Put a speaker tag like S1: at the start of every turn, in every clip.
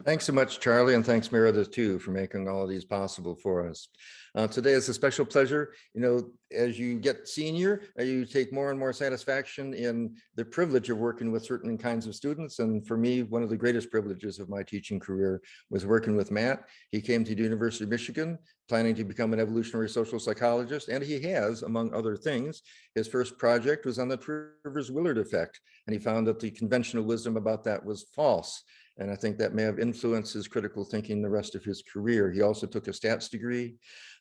S1: Thanks so much, Charlie, and thanks, Meredith, too, for making all of these possible for us. Today is a special pleasure. You know, as you get senior, you take more and more satisfaction in the privilege of working with certain kinds of students. And for me, one of the greatest privileges of my teaching career was working with Matt. He came to the University of Michigan planning to become an evolutionary social psychologist, and he has, among other things. His first project was on the Trivers-Willard effect, and he found that the conventional wisdom about that was false. And I think that may have influenced his critical thinking the rest of his career. He also took a stats degree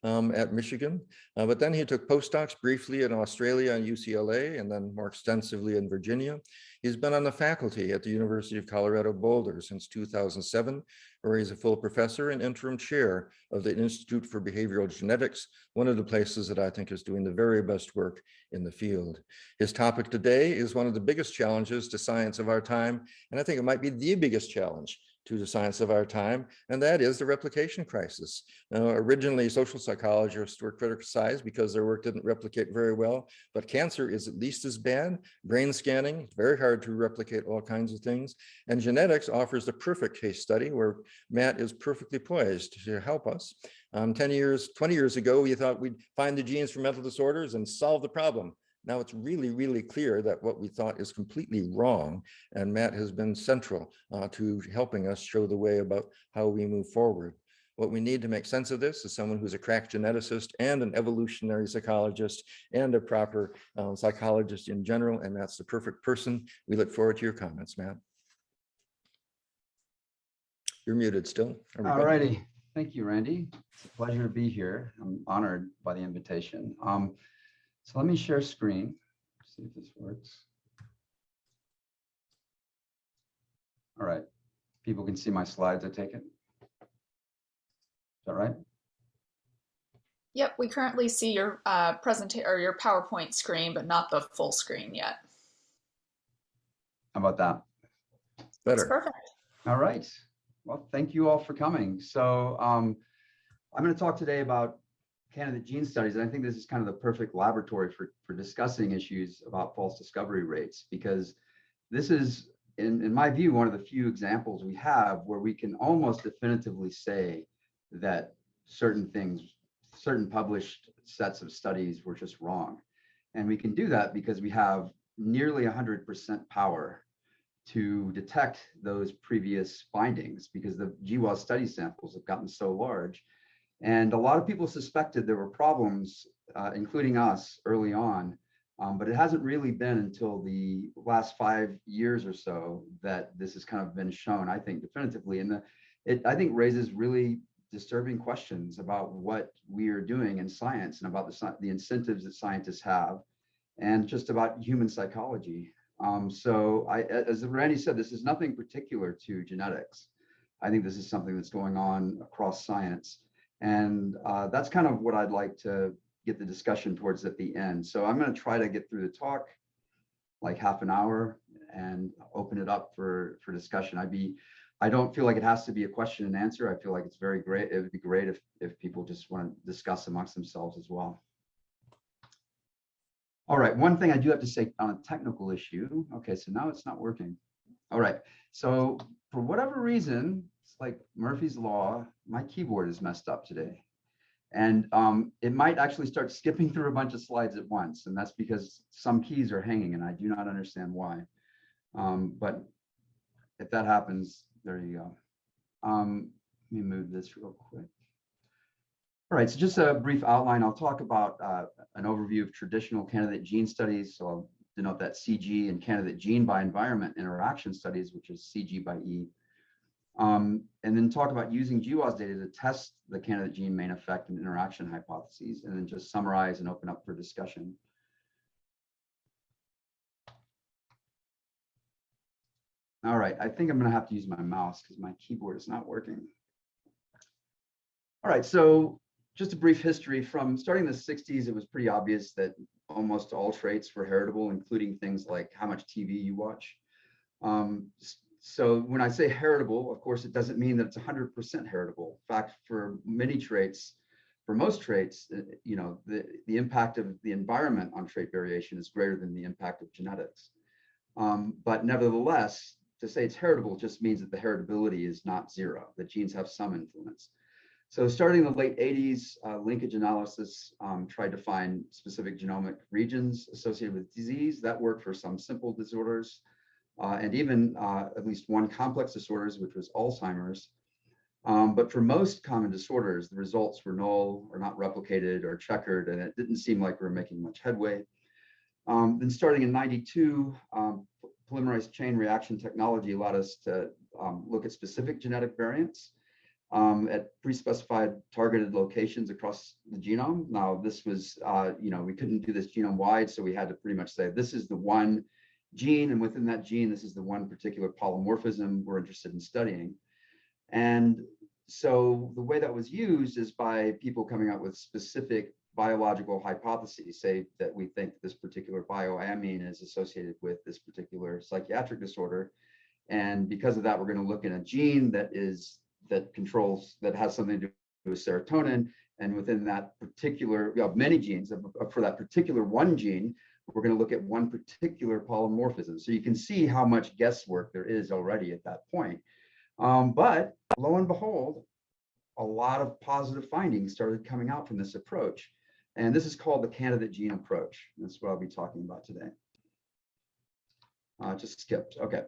S1: at Michigan, but then he took postdocs briefly in Australia and UCLA, and then more extensively in Virginia. He's been on the faculty at the University of Colorado Boulder since 2007, where he's a full professor and interim chair of the Institute for Behavioral Genetics, one of the places that I think is doing the very best work in the field. His topic today is one of the biggest challenges to science of our time, and I think it might be the biggest challenge to the science of our time, and that is the replication crisis. Originally, social psychologists were criticized because their work didn't replicate very well, but cancer is at least as bad. Brain scanning, it's very hard to replicate all kinds of things, and genetics offers the perfect case study where Matt is perfectly poised to help us. 20 years ago, we thought we'd find the genes for mental disorders and solve the problem. Now it's really, really clear that what we thought is completely wrong, and Matt has been central to helping us show the way about how we move forward. What we need to make sense of this is someone who's a crack geneticist and an evolutionary psychologist and a proper psychologist in general, and that's the perfect person. We look forward to your comments, Matt. You're muted still.
S2: All righty. Thank you, Randy. It's a pleasure to be here. I'm honored by the invitation. So let me share screen, see if this works. All right, people can see my slides, I take it. Is that right?
S3: Yep, we currently see your your PowerPoint screen, but not the full screen yet.
S2: How about that?
S1: Better.
S3: That's perfect.
S2: All right. Well, thank you all for coming. So I'm going to talk today about candidate gene studies, and I think this is kind of the perfect laboratory for discussing issues about false discovery rates, because this is, in my view, one of the few examples we have where we can almost definitively say that certain things, certain published sets of studies were just wrong. And we can do that because we have nearly 100% power to detect those previous findings, because the GWAS study samples have gotten so large. And a lot of people suspected there were problems, including us early on, but it hasn't really been until the last 5 years or so that this has kind of been shown, I think, definitively. And it, I think, raises really disturbing questions about what we are doing in science and about the incentives that scientists have, and just about human psychology. So as Randy said, this is nothing particular to genetics. I think this is something that's going on across science. And that's kind of what I'd like to get the discussion towards at the end. So I'm going to try to get through the talk like half an hour and open it up for discussion. I don't feel like it has to be a question and answer. I feel like it's very great. It would be great if people just want to discuss amongst themselves as well. All right, one thing I do have to say on a technical issue. Okay, so now it's not working. All right, so for whatever reason, it's like Murphy's Law, my keyboard is messed up today. And it might actually start skipping through a bunch of slides at once. And that's because some keys are hanging and I do not understand why. But if that happens, there you go. Let me move this real quick. All right, so just a brief outline. I'll talk about an overview of traditional candidate gene studies. So I'll denote that CG, and candidate gene by environment interaction studies, which is CG by E. And then talk about using GWAS data to test the candidate gene main effect and interaction hypotheses, and then just summarize and open up for discussion. All right, I think I'm going to have to use my mouse because my keyboard is not working. All right, so just a brief history. From starting in the 60s, it was pretty obvious that almost all traits were heritable, including things like how much TV you watch. So when I say heritable, of course, it doesn't mean that it's 100% heritable. In fact, for many traits, for most traits, you know, the impact of the environment on trait variation is greater than the impact of genetics. But nevertheless, to say it's heritable just means that the heritability is not zero, that genes have some influence. So starting in the late 80s, linkage analysis tried to find specific genomic regions associated with disease. That worked for some simple disorders and even at least one complex disorders, which was Alzheimer's. But for most common disorders, the results were null or not replicated or checkered, and it didn't seem like we were making much headway. Then starting in 92, polymerase chain reaction technology allowed us to look at specific genetic variants at pre-specified targeted locations across the genome. Now, this was, we couldn't do this genome-wide, so we had to pretty much say, this is the one gene, and within that gene, this is the one particular polymorphism we're interested in studying. And so the way that was used is by people coming up with specific biological hypotheses, say that we think this particular bioamine is associated with this particular psychiatric disorder. And because of that, we're going to look in a gene that has something to do with serotonin. And within that particular, we have many genes, for that particular one gene, we're going to look at one particular polymorphism. So you can see how much guesswork there is already at that point. But lo and behold, a lot of positive findings started coming out from this approach. And this is called the candidate gene approach. That's what I'll be talking about today. Just skipped. Okay.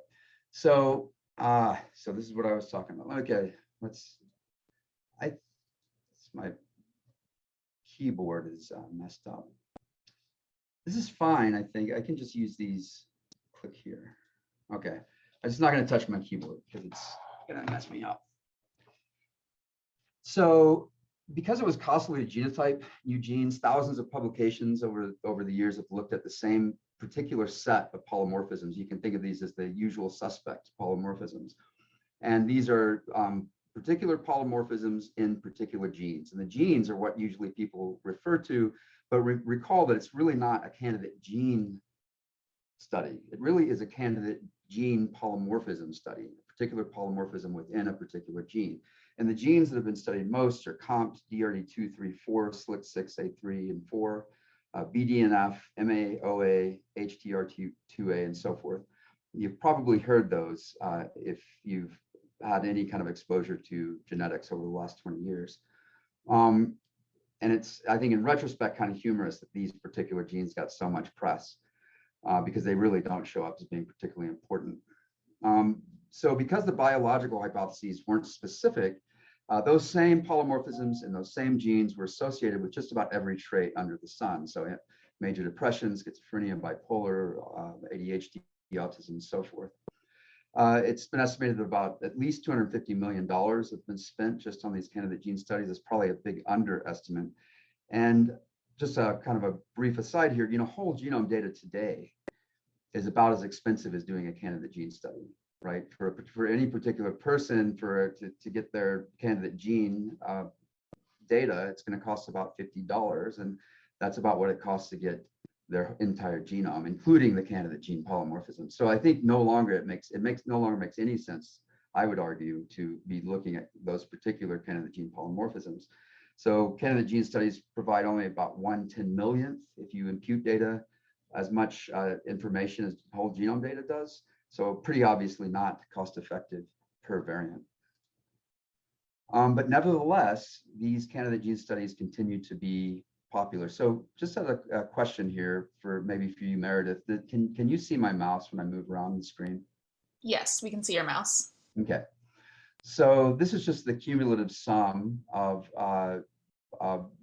S2: So this is what I was talking about. Okay, my keyboard is messed up. This is fine, I think. I can just use these, click here. Okay, I'm just not gonna touch my keyboard because it's gonna mess me up. So because it was costly to genotype new genes, thousands of publications over the years have looked at the same particular set of polymorphisms. You can think of these as the usual suspect polymorphisms. And these are particular polymorphisms in particular genes. And the genes are what usually people refer to, but recall that it's really not a candidate gene study. It really is a candidate gene polymorphism study, a particular polymorphism within a particular gene. And the genes that have been studied most are COMT, DRD2, 3, 4, SLC6A3 and 4, BDNF, MAOA, HTR2A, and so forth. You've probably heard those if you've had any kind of exposure to genetics over the last 20 years. And it's, I think in retrospect, kind of humorous that these particular genes got so much press because they really don't show up as being particularly important. So because the biological hypotheses weren't specific, those same polymorphisms and those same genes were associated with just about every trait under the sun. So major depression, schizophrenia, bipolar, ADHD, autism, and so forth. It's been estimated that about at least $250 million have been spent just on these candidate gene studies. It's probably a big underestimate. And just a kind of a brief aside here, whole genome data today is about as expensive as doing a candidate gene study, right? For any particular person, to get their candidate gene data, it's going to cost about $50, and that's about what it costs to get their entire genome, including the candidate gene polymorphism. So I think no longer it no longer makes any sense, I would argue, to be looking at those particular candidate gene polymorphisms. So candidate gene studies provide only about 1/10,000,000th if you impute data, as much information as whole genome data does. So pretty obviously not cost effective per variant. But nevertheless, these candidate gene studies continue to be popular. So just as a question here for you, Meredith, can you see my mouse when I move around the screen?
S3: Yes, we can see your mouse.
S2: Okay. So this is just the cumulative sum of,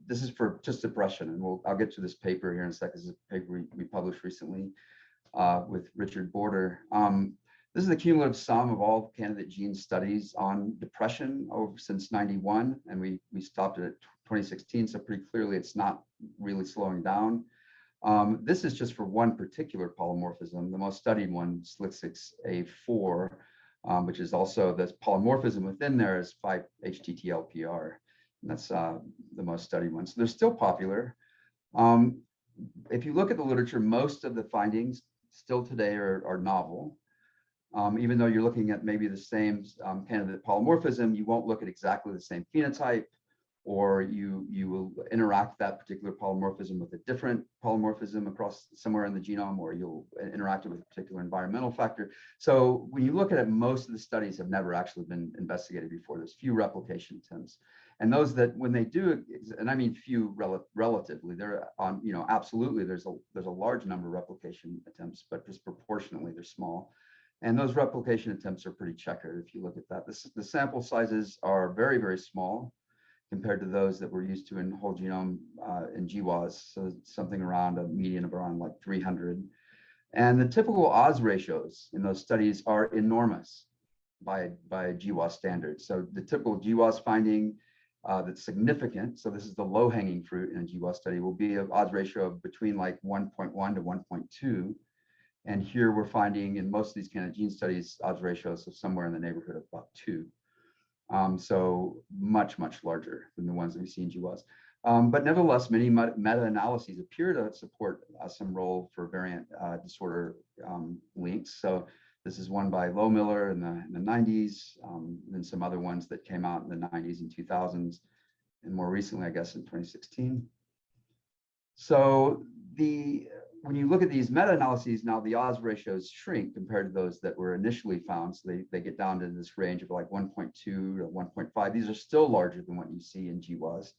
S2: this is for just depression, and I'll get to this paper here in a second. This is a paper we published recently with Richard Boulder. This is the cumulative sum of all candidate gene studies on depression since '91, and we stopped it at 2016, so pretty clearly it's not really slowing down. This is just for one particular polymorphism, the most studied one, SLC6A4, which is also this polymorphism within there is 5-HTTLPR, and that's the most studied one. So they're still popular. If you look at the literature, most of the findings still today are novel. Even though you're looking at maybe the same candidate polymorphism, you won't look at exactly the same phenotype. or you will interact that particular polymorphism with a different polymorphism across somewhere in the genome, or you'll interact it with a particular environmental factor. So when you look at it, most of the studies have never actually been investigated before. There's few replication attempts. And those that, when they do, and I mean few relatively, they're on, absolutely there's a large number of replication attempts, but disproportionately they're small. And those replication attempts are pretty checkered if you look at that. The sample sizes are very, very small compared to those that we're used to in whole genome in GWAS. So something around a median of around like 300. And the typical odds ratios in those studies are enormous by GWAS standards. So the typical GWAS finding that's significant, so this is the low-hanging fruit in a GWAS study, will be an odds ratio of between like 1.1 to 1.2. And here we're finding in most of these candidate gene studies odds ratios of somewhere in the neighborhood of about 2. So much, much larger than the ones that we see in GWAS. But nevertheless, many meta-analyses appear to support some role for variant disorder links. So this is one by Lohmiller in the 90s, and some other ones that came out in the 90s and 2000s, and more recently, I guess, in 2016. So when you look at these meta-analyses, now the odds ratios shrink compared to those that were initially found. So they get down to this range of like 1.2 to 1.5. These are still larger than what you see in GWAS.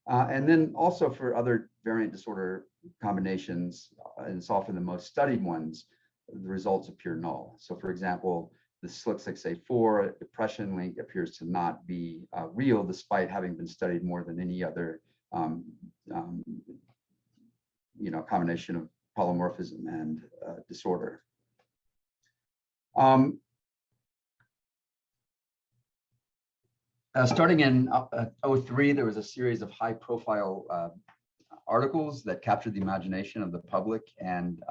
S2: And then also for other variant disorder combinations, and it's often the most studied ones, the results appear null. So for example, the SLC6A4 depression link appears to not be real, despite having been studied more than any other combination of polymorphism and disorder. Starting in 2003, there was a series of high-profile articles that captured the imagination of the public and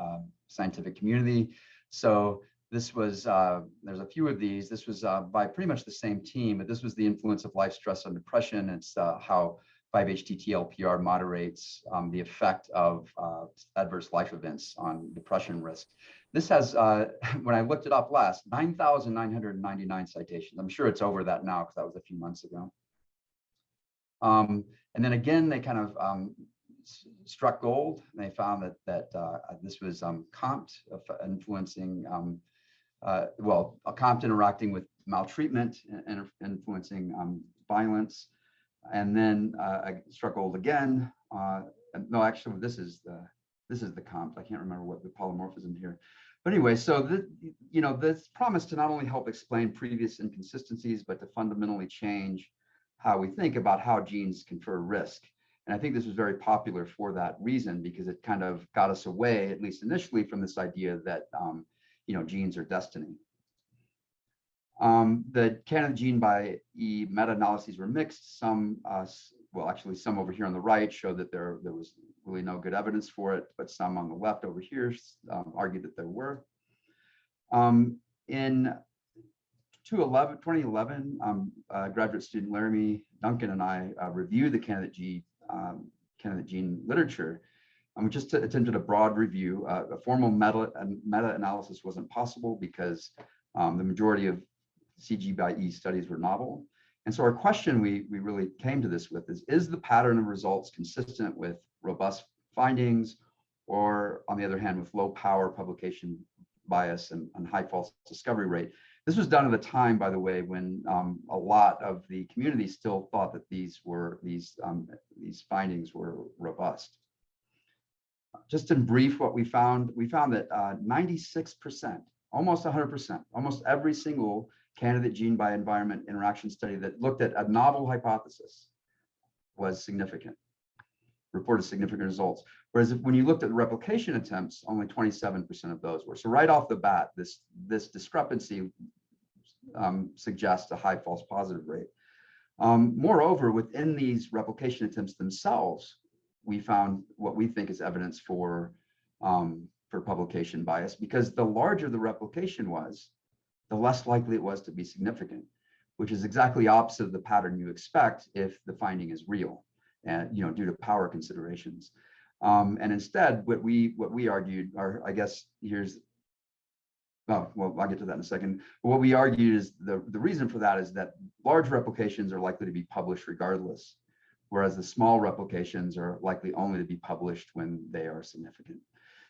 S2: scientific community. So this was, there's a few of these. This was by pretty much the same team, but this was the influence of life stress on depression. It's how 5-HTT-LPR moderates the effect of adverse life events on depression risk. This has, when I looked it up last, 9,999 citations. I'm sure it's over that now because that was a few months ago. And then again, they kind of struck gold. And they found that this was COMT influencing, COMT interacting with maltreatment and influencing violence. And then I struck gold again. No, actually, this is the COMT. I can't remember what the polymorphism here. But anyway, so this promised to not only help explain previous inconsistencies, but to fundamentally change how we think about how genes confer risk. And I think this was very popular for that reason, because it kind of got us away, at least initially, from this idea that genes are destiny. The candidate gene by E meta-analyses were mixed. Some, actually some over here on the right show that there was really no good evidence for it, but some on the left over here argued that there were. In 2011, graduate student Laramie Duncan and I reviewed the candidate gene literature. We just attempted a broad review. A formal meta-analysis wasn't possible because the majority of CG by E studies were novel. And so our question we really came to this with is the pattern of results consistent with robust findings, or on the other hand, with low power publication bias and high false discovery rate? This was done at a time, by the way, when a lot of the community still thought that these findings were robust. Just in brief, what we found that 96%, almost 100%, almost every single candidate gene by environment interaction study that looked at a novel hypothesis was significant, reported significant results. Whereas when you looked at the replication attempts, only 27% of those were. So right off the bat, this discrepancy suggests a high false positive rate. Moreover, within these replication attempts themselves, we found what we think is evidence for publication bias, because the larger the replication was, the less likely it was to be significant, which is exactly opposite of the pattern you expect if the finding is real, and due to power considerations. And instead, what we argued, or I guess here's, I'll get to that in a second. But what we argued is the reason for that is that large replications are likely to be published regardless, whereas the small replications are likely only to be published when they are significant.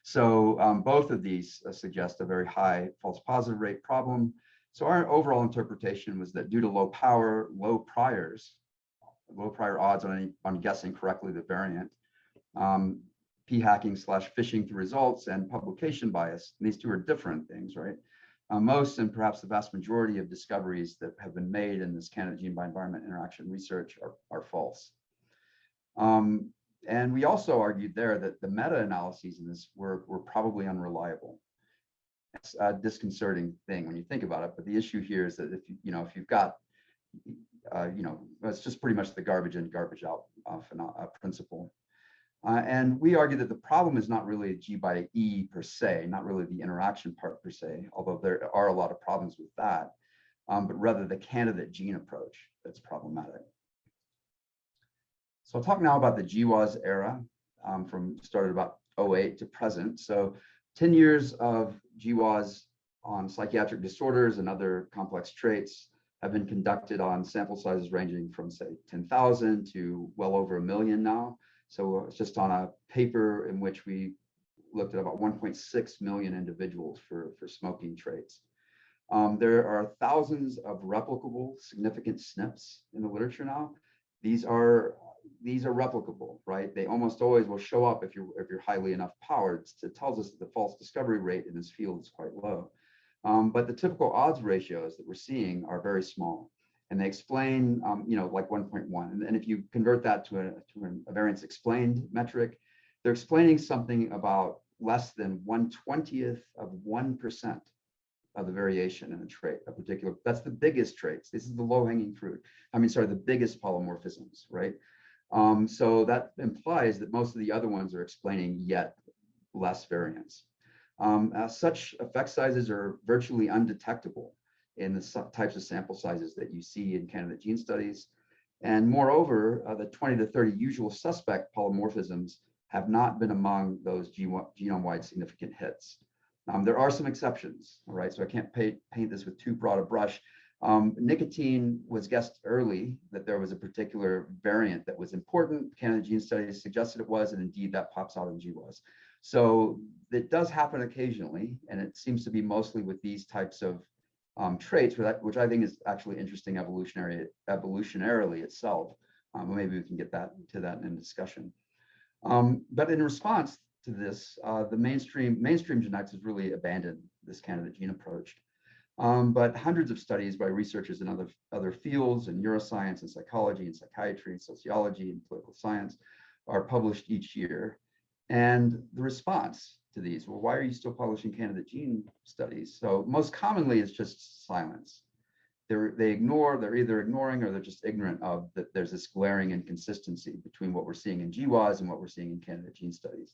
S2: So both of these suggest a very high false positive rate problem. So our overall interpretation was that due to low power, low prior odds on guessing correctly the variant, p-hacking / phishing through results, and publication bias. These two are different things, right? Most and perhaps the vast majority of discoveries that have been made in this candidate gene by environment interaction research are false. And we also argued there that the meta-analyses in this were probably unreliable. It's a disconcerting thing when you think about it, but the issue here is that if you've got, it's just pretty much the garbage in, garbage out principle. And we argue that the problem is not really G by E per se, not really the interaction part per se, although there are a lot of problems with that, but rather the candidate gene approach that's problematic. So I'll talk now about the GWAS era, started about 2008 to present. So 10 years of GWAS on psychiatric disorders and other complex traits have been conducted on sample sizes ranging from, say, 10,000 to well over 1 million now. So it's just on a paper in which we looked at about 1.6 million individuals for smoking traits. There are thousands of replicable significant SNPs in the literature now. These are replicable, right? They almost always will show up if you're highly enough powered. It tells us that the false discovery rate in this field is quite low. But the typical odds ratios that we're seeing are very small. And they explain, like 1.1. And if you convert that to a variance explained metric, they're explaining something about less than 1/20th of 1% of the variation in a trait, a particular. That's the biggest traits. This is the low-hanging fruit. The biggest polymorphisms, right? So that implies that most of the other ones are explaining yet less variance. Such effect sizes are virtually undetectable in the types of sample sizes that you see in candidate gene studies. And moreover, the 20 to 30 usual suspect polymorphisms have not been among those genome-wide significant hits. There are some exceptions, all right? So I can't paint this with too broad a brush. Nicotine was guessed early that there was a particular variant that was important. Candidate gene studies suggested it was, and indeed that pops out in GWAS. So it does happen occasionally, and it seems to be mostly with these types of traits, which I think is actually interesting evolutionarily itself. Maybe we can get to that in discussion. But in response to this, the mainstream genetics has really abandoned this candidate gene approach. But hundreds of studies by researchers in other fields, in neuroscience and psychology and psychiatry and sociology and political science, are published each year. And the response to these, well, why are you still publishing candidate gene studies? So most commonly it's just silence. They're either ignoring or they're just ignorant of that there's this glaring inconsistency between what we're seeing in GWAS and what we're seeing in candidate gene studies.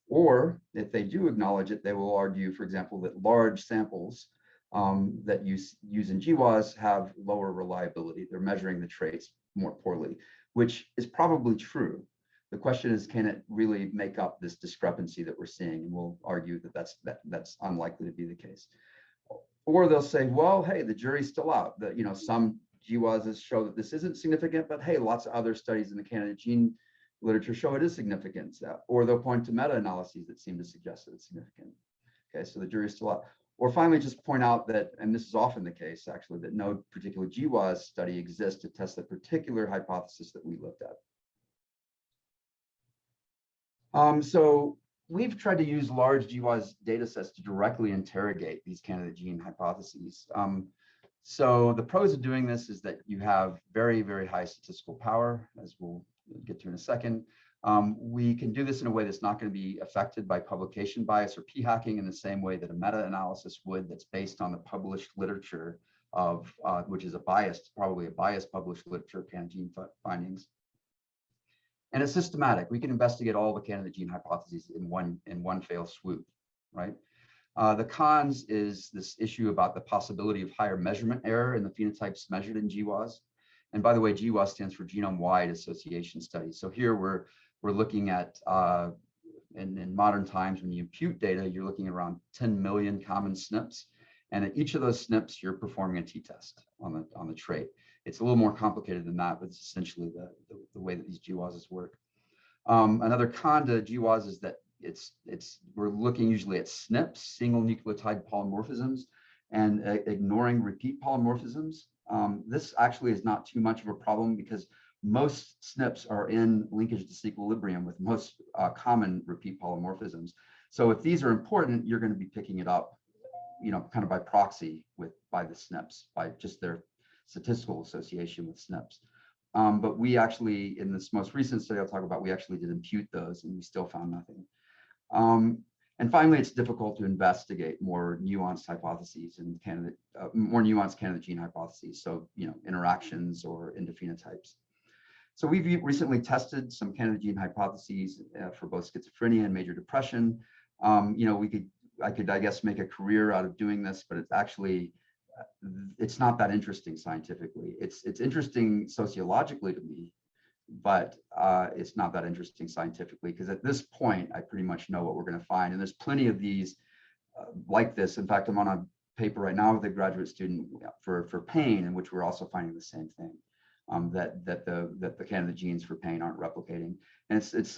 S2: Or if they do acknowledge it, they will argue, for example, that large samples that use in GWAS have lower reliability. They're measuring the traits more poorly, which is probably true. The question is, can it really make up this discrepancy that we're seeing? And we'll argue that that's unlikely to be the case. Or they'll say, well, hey, the jury's still out. That some GWASs show that this isn't significant, but hey, lots of other studies in the candidate gene literature show it is significant. Or they'll point to meta-analyses that seem to suggest that it's significant. Okay, so the jury's still out. Or finally, just point out that, and this is often the case actually, that no particular GWAS study exists to test the particular hypothesis that we looked at. So we've tried to use large GWAS data sets to directly interrogate these candidate gene hypotheses. So the pros of doing this is that you have very, very high statistical power, as we'll get to in a second. We can do this in a way that's not going to be affected by publication bias or p-hacking in the same way that a meta-analysis would, that's based on the published literature of, which is probably a biased published literature of candidate gene findings. And it's systematic. We can investigate all the candidate gene hypotheses in one fell swoop, right? The cons is this issue about the possibility of higher measurement error in the phenotypes measured in GWAS. And by the way, GWAS stands for genome-wide association studies. So here we're looking at, in modern times, when you impute data, you're looking at around 10 million common SNPs. And at each of those SNPs, you're performing a t-test on the trait. It's a little more complicated than that, but it's essentially the way that these GWASs work. Another con to GWAS is that we're looking usually at SNPs, single nucleotide polymorphisms, and ignoring repeat polymorphisms. This actually is not too much of a problem because most SNPs are in linkage disequilibrium with most common repeat polymorphisms. So if these are important, you're going to be picking it up, kind of by proxy by the SNPs, by just their statistical association with SNPs. But we actually, in this most recent study I'll talk about, we actually did impute those and we still found nothing. And finally, it's difficult to investigate more nuanced hypotheses and more nuanced candidate gene hypotheses. So, interactions or endophenotypes. So we've recently tested some candidate gene hypotheses for both schizophrenia and major depression. I could, I guess, make a career out of doing this, but it's not that interesting scientifically. It's interesting sociologically to me, but it's not that interesting scientifically, because at this point, I pretty much know what we're going to find. And there's plenty of these like this. In fact, I'm on a paper right now with a graduate student for pain, in which we're also finding the same thing, that the candidate genes for pain aren't replicating. And it's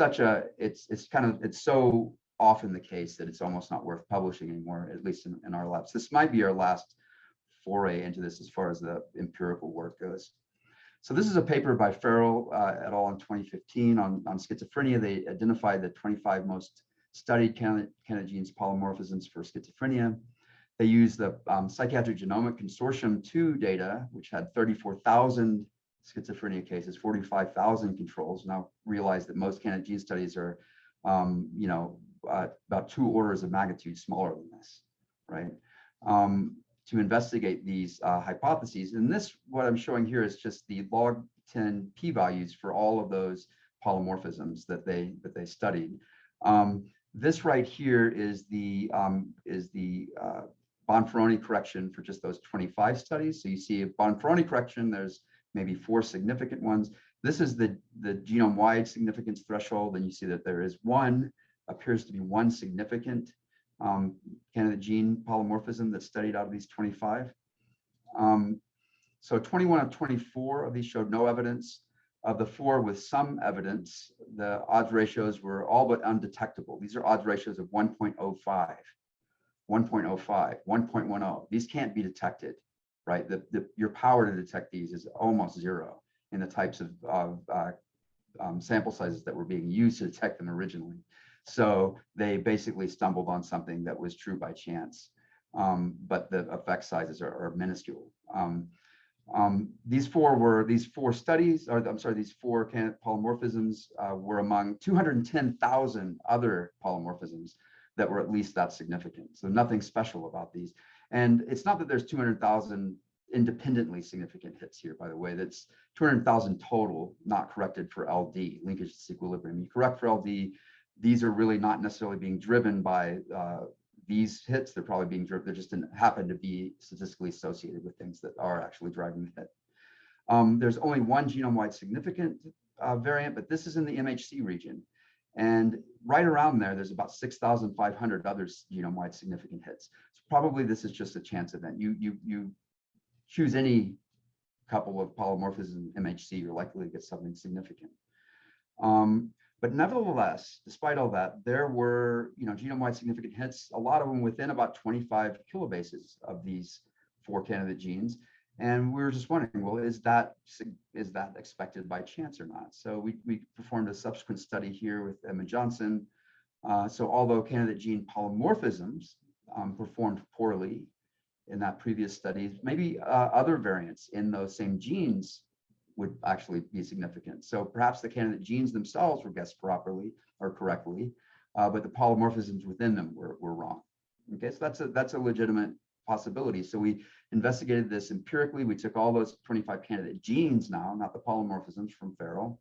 S2: so often the case that it's almost not worth publishing anymore, at least in our labs. This might be our last foray into this as far as the empirical work goes. So this is a paper by Farrell et al. In 2015 on schizophrenia. They identified the 25 most studied candidate genes polymorphisms for schizophrenia. They used the Psychiatric Genomic Consortium 2 data, which had 34,000 schizophrenia cases, 45,000 controls. Now realize that most candidate gene studies are, about 2 orders of magnitude smaller than this, right? To investigate these hypotheses. And this, what I'm showing here, is just the log 10 p-values for all of those polymorphisms that they studied. This right here is the Bonferroni correction for just those 25 studies. So you see a Bonferroni correction, there's maybe 4 significant ones. This is the genome-wide significance threshold, and you see that there appears to be one significant candidate gene polymorphism that's studied out of these 25. So 21 of 24 of these showed no evidence. Of the 4 with some evidence, the odds ratios were all but undetectable. These are odds ratios of 1.05, 1.05, 1.10. These can't be detected, right? Your power to detect these is almost 0 in the types of sample sizes that were being used to detect them originally. So they basically stumbled on something that was true by chance, but the effect sizes are minuscule. These 4 studies, or I'm sorry, these 4 polymorphisms were among 210,000 other polymorphisms that were at least that significant. So nothing special about these. And it's not that there's 200,000 independently significant hits here, by the way. That's 200,000 total, not corrected for LD, linkage disequilibrium. You correct for LD, these are really not necessarily being driven by these hits. They're probably being driven, they just happen to be statistically associated with things that are actually driving the hit. There's only one genome-wide significant variant, but this is in the MHC region. And right around there's about 6,500 other genome-wide significant hits. So probably this is just a chance event. You choose any couple of polymorphisms in MHC, you're likely to get something significant. But nevertheless, despite all that, there were genome-wide significant hits, a lot of them within about 25 kilobases of these 4 candidate genes. And we were just wondering, well, is that expected by chance or not? So we performed a subsequent study here with Emma Johnson. So although candidate gene polymorphisms performed poorly in that previous study, maybe other variants in those same genes would actually be significant. So perhaps the candidate genes themselves were guessed properly or correctly, but the polymorphisms within them were wrong. Okay, so that's a legitimate possibility. So we investigated this empirically. We took all those 25 candidate genes now, not the polymorphisms from Farrell.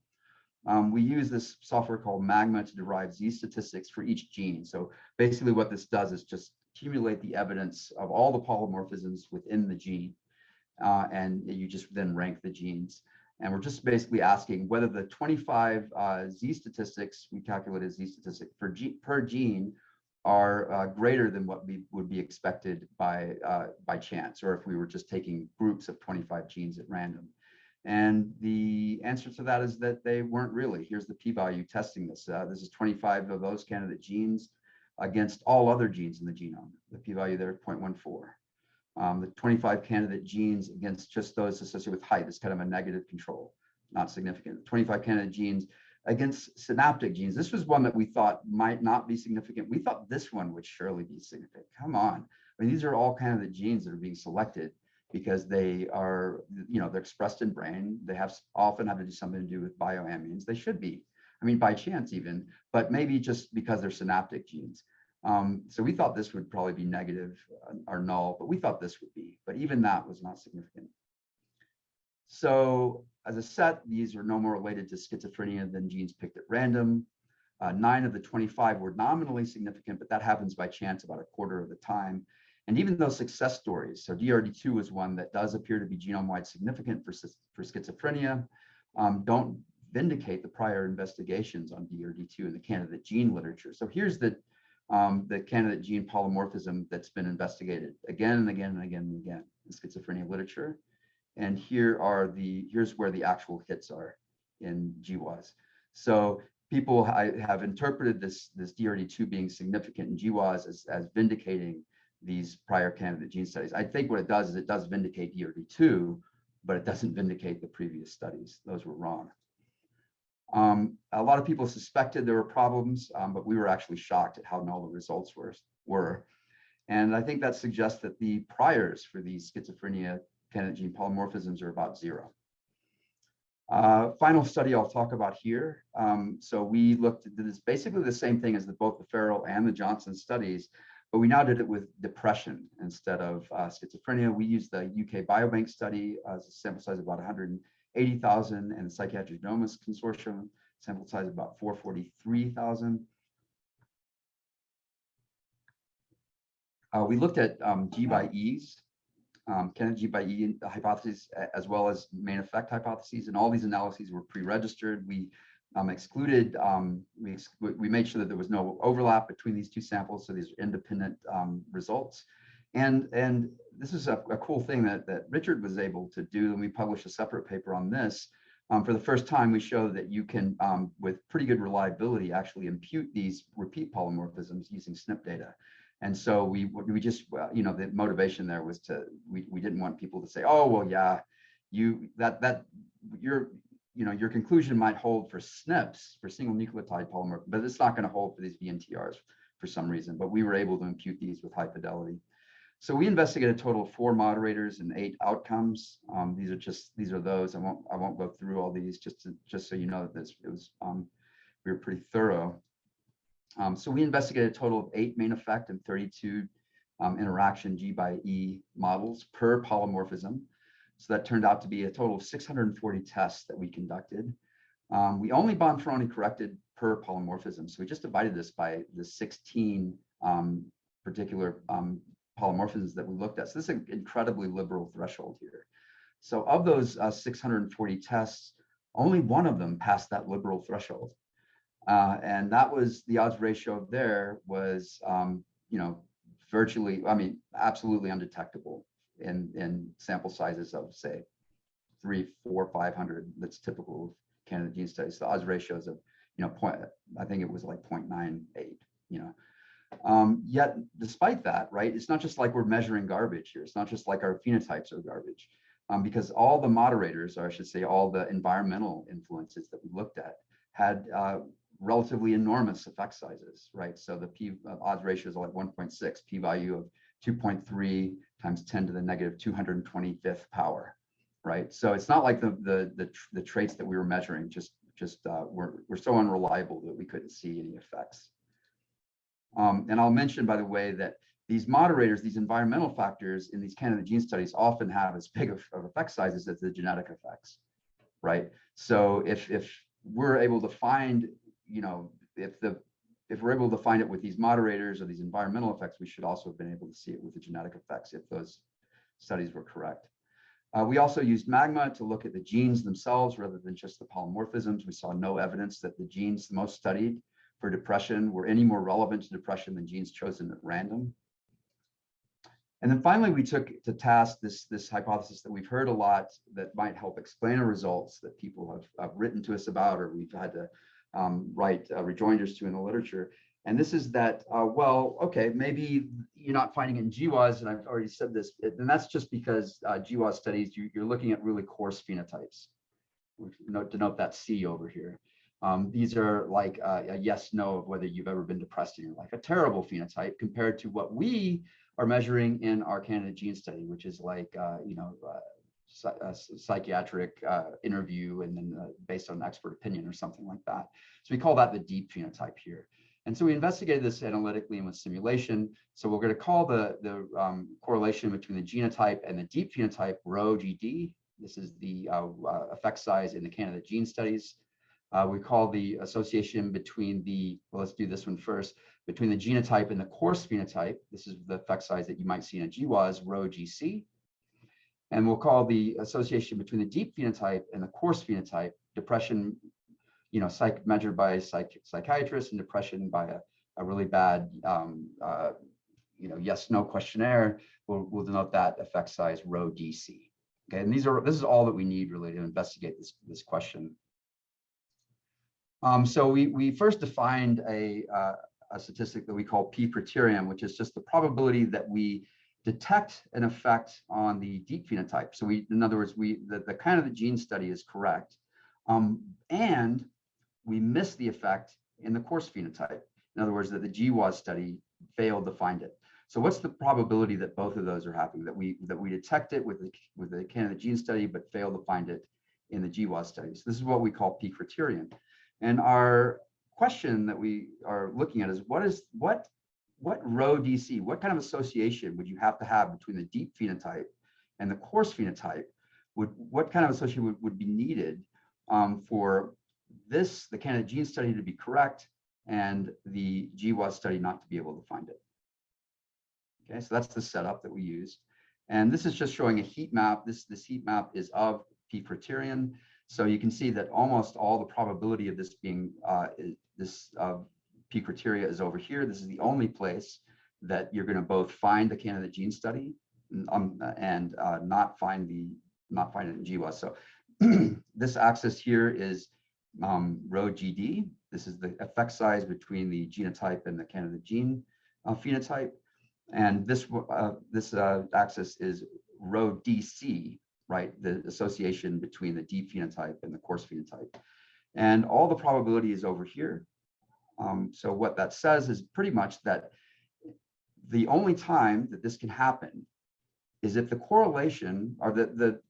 S2: We use this software called Magma to derive Z statistics for each gene. So basically what this does is just accumulate the evidence of all the polymorphisms within the gene, and you just then rank the genes. And we're just basically asking whether the 25 Z statistics, we calculated Z statistic per gene, are greater than what would be expected by chance, or if we were just taking groups of 25 genes at random. And the answer to that is that they weren't really. Here's the p-value testing this. This is 25 of those candidate genes against all other genes in the genome. The p-value there is 0.14. The 25 candidate genes against just those associated with height is kind of a negative control, not significant. 25 candidate genes against synaptic genes. This was one that we thought might not be significant. We thought this one would surely be significant. Come on. I mean, these are all kind of the genes that are being selected because they are, they're expressed in brain. They often have to do something to do with bioamines. They should be, I mean, by chance even, but maybe just because they're synaptic genes. So we thought this would probably be negative or null, but we thought this would be, but even that was not significant. So as a set, these are no more related to schizophrenia than genes picked at random. 9 of the 25 were nominally significant, but that happens by chance about a quarter of the time. And even those success stories, so DRD2 was one that does appear to be genome-wide significant for schizophrenia, don't vindicate the prior investigations on DRD2 in the candidate gene literature. So here's the candidate gene polymorphism that's been investigated again and again and again and again in schizophrenia literature. And here's where the actual hits are in GWAS. So people have interpreted this DRD2 being significant in GWAS as vindicating these prior candidate gene studies. I think what it does is it does vindicate DRD2, but it doesn't vindicate the previous studies. Those were wrong. A lot of people suspected there were problems, but we were actually shocked at how null the results were. And I think that suggests that the priors for these schizophrenia candidate gene polymorphisms are about 0. Final study I'll talk about here. So we looked at this basically the same thing as both the Farrell and the Johnson studies, but we now did it with depression instead of schizophrenia. We used the UK Biobank study as a sample size of about 180,000 and the Psychiatric Genomes Consortium sample size of about 443,000. We looked at G by E's, candidate G by E hypotheses, as well as main effect hypotheses, and all these analyses were pre-registered. We excluded, we made sure that there was no overlap between these two samples, so these are independent results. And this is a cool thing that Richard was able to do, and we published a separate paper on this. For the first time, we show that you can, with pretty good reliability, actually impute these repeat polymorphisms using SNP data. And so we just, the motivation there was we didn't want people to say, oh, well, yeah, your conclusion might hold for SNPs, for single nucleotide polymorph, but it's not going to hold for these VNTRs for some reason. But we were able to impute these with high fidelity. So we investigated a total of 4 moderators and 8 outcomes. These are those. I won't go through all these just so you know that we were pretty thorough. So we investigated a total of 8 main effect and 32 interaction G by E models per polymorphism. So that turned out to be a total of 640 tests that we conducted. We only Bonferroni corrected per polymorphism. So we just divided this by the 16 particular polymorphisms that we looked at. So this is an incredibly liberal threshold here. So of those 640 tests, only one of them passed that liberal threshold. And that was the odds ratio there was, virtually, absolutely undetectable in sample sizes of, say, 300, 400, 500. That's typical of candidate gene studies. The odds ratios of, I think it was like 0.98, Yet despite that, right, it's not just like we're measuring garbage here. It's not just like our phenotypes are garbage, because all the moderators, or I should say all the environmental influences that we looked at had relatively enormous effect sizes, right? So the odds ratios are like 1.6, p-value of 2.3 times 10 to the negative 225th power, right? So it's not like the traits that we were measuring were so unreliable that we couldn't see any effects. And I'll mention, by the way, that these moderators, these environmental factors in these candidate gene studies often have as big of effect sizes as the genetic effects, right? So if we're able to find, if we're able to find it with these moderators or these environmental effects, we should also have been able to see it with the genetic effects if those studies were correct. We also used MAGMA to look at the genes themselves rather than just the polymorphisms. We saw no evidence that the genes most studied for depression were any more relevant to depression than genes chosen at random. And then finally, we took to task this hypothesis that we've heard a lot that might help explain our results that people have written to us about, or we've had to write rejoinders to in the literature. And this is that, well, okay, maybe you're not finding it in GWAS, and I've already said this, and that's just because GWAS studies, you're looking at really coarse phenotypes. Denote that C over here. These are like a yes, no of whether you've ever been depressed in your life, a terrible phenotype compared to what we are measuring in our candidate gene study, which is like, a psychiatric interview and then based on expert opinion or something like that. So we call that the deep phenotype here. And so we investigated this analytically and with simulation. So we're going to call the correlation between the genotype and the deep phenotype rho GD. This is the effect size in the candidate gene studies. We call the association between the, well, let's do this one first, between the genotype and the coarse phenotype. This is the effect size that you might see in a GWAS, rho GC. And we'll call the association between the deep phenotype and the coarse phenotype, depression, measured by a psychiatrist, and depression by a really bad, yes, no questionnaire. We'll denote that effect size rho DC. Okay, and this is all that we need really to investigate this question. So we first defined a statistic that we call p criterion, which is just the probability that we detect an effect on the deep phenotype. So in other words, the kind of the gene study is correct, and we miss the effect in the coarse phenotype. In other words, that the GWAS study failed to find it. So what's the probability that both of those are happening? That we detect it with the candidate gene study, but fail to find it in the GWAS studies. This is what we call p criterion. And our question that we are looking at is what rho DC, what kind of association would you have to have between the deep phenotype and the coarse phenotype? What kind of association would be needed for the candidate gene study to be correct and the GWAS study not to be able to find it? Okay, so that's the setup that we used. And this is just showing a heat map. This heat map is of p criterion. So you can see that almost all the probability of this being p criteria is over here. This is the only place that you're going to both find the candidate gene study and not find it in GWAS. So this axis here is rho GD. This is the effect size between the genotype and the candidate gene phenotype. And this axis is rho DC, right? The association between the deep phenotype and the coarse phenotype. And all the probability is over here. So what that says is pretty much that the only time that this can happen is if the correlation, or that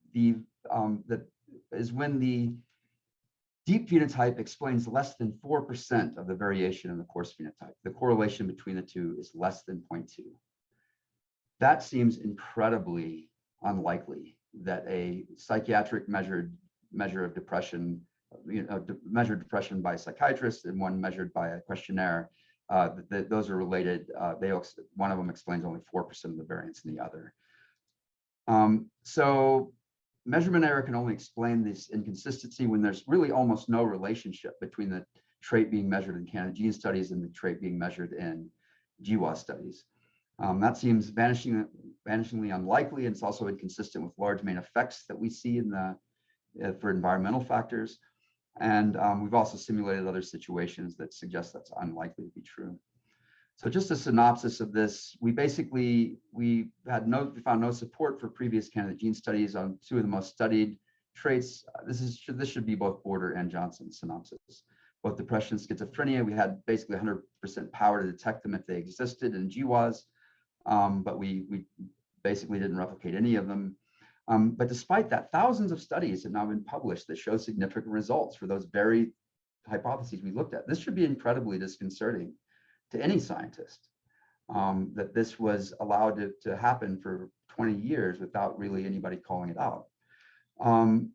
S2: is when the deep phenotype explains less than 4% of the variation in the coarse phenotype. The correlation between the two is less than 0.2. That seems incredibly unlikely that a psychiatric measure of depression, measured depression by a psychiatrist and one measured by a questionnaire, those are related. One of them explains only 4% of the variance in the other. So measurement error can only explain this inconsistency when there's really almost no relationship between the trait being measured in candidate gene studies and the trait being measured in GWAS studies. That seems vanishingly unlikely, and it's also inconsistent with large main effects that we see for environmental factors. And we've also simulated other situations that suggest that's unlikely to be true. So just a synopsis of this, we found no support for previous candidate gene studies on two of the most studied traits. This should be both Boulder and Johnson synopsis. Both depression and schizophrenia, we had basically 100% power to detect them if they existed in GWAS, but we basically didn't replicate any of them. But despite that, thousands of studies have now been published that show significant results for those very hypotheses we looked at. This should be incredibly disconcerting to any scientist, that this was allowed to happen for 20 years without really anybody calling it out. And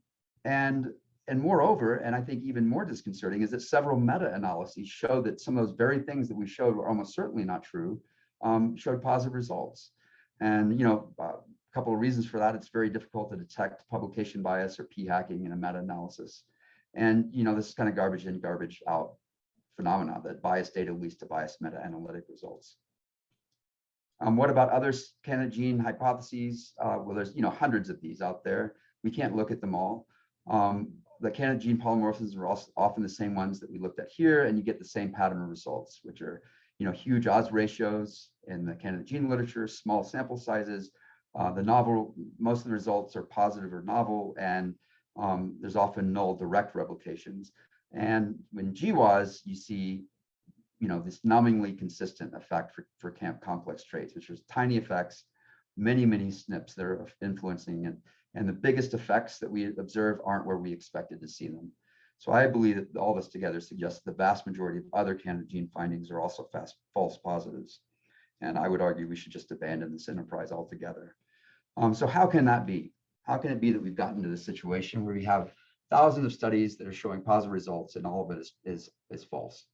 S2: moreover, and I think even more disconcerting, is that several meta-analyses show that some of those very things that we showed were almost certainly not true, showed positive results. And a couple of reasons for that: it's very difficult to detect publication bias or p-hacking in a meta-analysis. And this is kind of garbage in, garbage out phenomena, that biased data leads to biased meta-analytic results. What about other candidate gene hypotheses? Well, there's hundreds of these out there. We can't look at them all. The candidate gene polymorphisms are also often the same ones that we looked at here, and you get the same pattern of results, which are huge odds ratios in the candidate gene literature, small sample sizes. Most of the results are positive or novel, and there's often null direct replications. And in GWAS, you see this numbingly consistent effect for complex traits, which is tiny effects, many SNPs that are influencing it. And the biggest effects that we observe aren't where we expected to see them. So I believe that all this together suggests the vast majority of other candidate gene findings are also false positives. And I would argue we should just abandon this enterprise altogether. So how can that be? How can it be that we've gotten to this situation where we have thousands of studies that are showing positive results and all of it is false?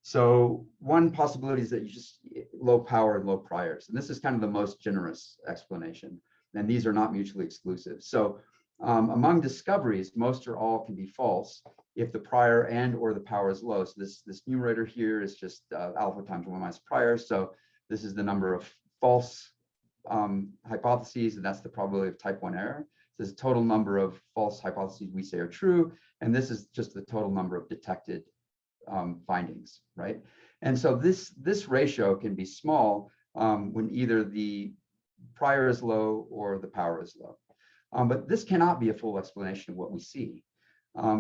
S2: So one possibility is that you just low power and low priors. And this is kind of the most generous explanation. And these are not mutually exclusive. So among discoveries, most or all can be false if the prior and or the power is low. So this numerator here is just alpha times 1 minus prior. So this is the number of false hypotheses, and that's the probability of type 1 error. So this is the total number of false hypotheses we say are true. And this is just the total number of detected findings, right? And so this ratio can be small when either the prior is low or the power is low. But this cannot be a full explanation of what we see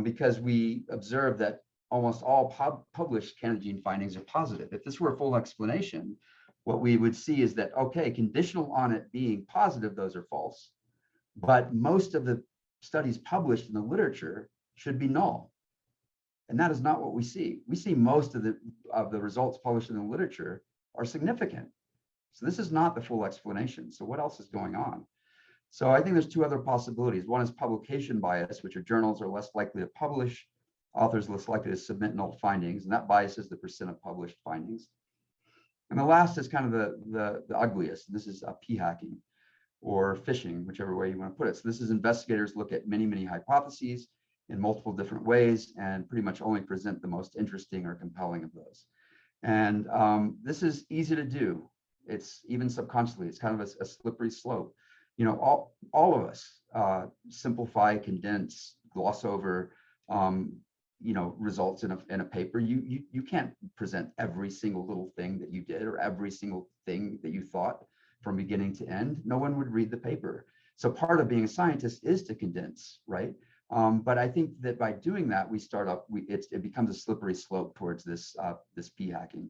S2: because we observe that almost all published candidate gene findings are positive. If this were a full explanation, what we would see is that, okay, conditional on it being positive, those are false. But most of the studies published in the literature should be null. And that is not what we see. We see most of the results published in the literature are significant. So this is not the full explanation. So what else is going on? So I think there's two other possibilities. One is publication bias, which are journals are less likely to publish, authors less likely to submit null findings, and that bias is the percent of published findings. And the last is kind of the ugliest. This is p-hacking or phishing, whichever way you want to put it. So this is investigators look at many hypotheses in multiple different ways and pretty much only present the most interesting or compelling of those. And this is easy to do. It's even subconsciously, it's kind of a slippery slope. All of us simplify, condense, gloss over, results in a paper. You can't present every single little thing that you did or every single thing that you thought from beginning to end. No one would read the paper. So part of being a scientist is to condense, right? But I think that by doing that, it becomes a slippery slope towards this p-hacking.